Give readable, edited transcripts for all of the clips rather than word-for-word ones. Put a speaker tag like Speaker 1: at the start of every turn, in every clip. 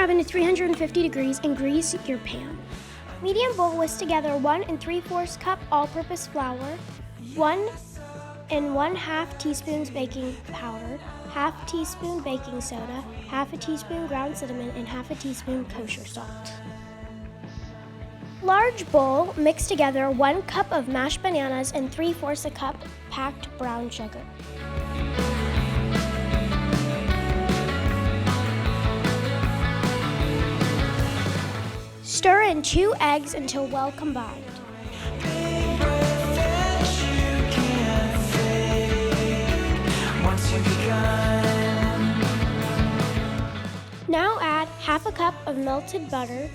Speaker 1: oven to 350 degrees and grease your pan. Medium bowl, whisk together 1 3/4 cup all-purpose flour, 1 1/2 teaspoons baking powder, half teaspoon baking soda, half a teaspoon ground cinnamon, and half a teaspoon kosher salt. Large bowl, mix together 1 cup of mashed bananas and 3/4 cup packed brown sugar. Stir in 2 eggs until well combined. Now add half a cup of melted butter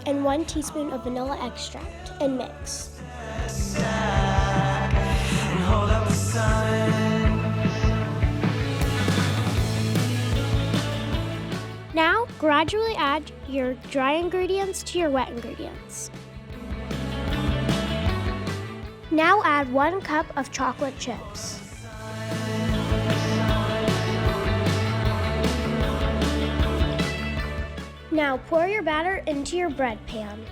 Speaker 1: and 1 teaspoon of vanilla extract and mix. Now gradually add your dry ingredients to your wet ingredients. Now add 1 cup of chocolate chips. Now pour your batter into your bread pan.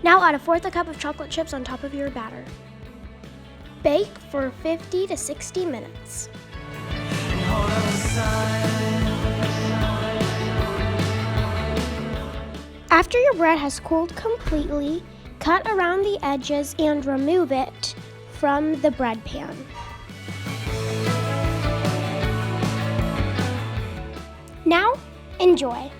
Speaker 1: Now add 1/4 cup of chocolate chips on top of your batter. Bake for 50 to 60 minutes. After your bread has cooled completely, cut around the edges and remove it from the bread pan. Now, enjoy!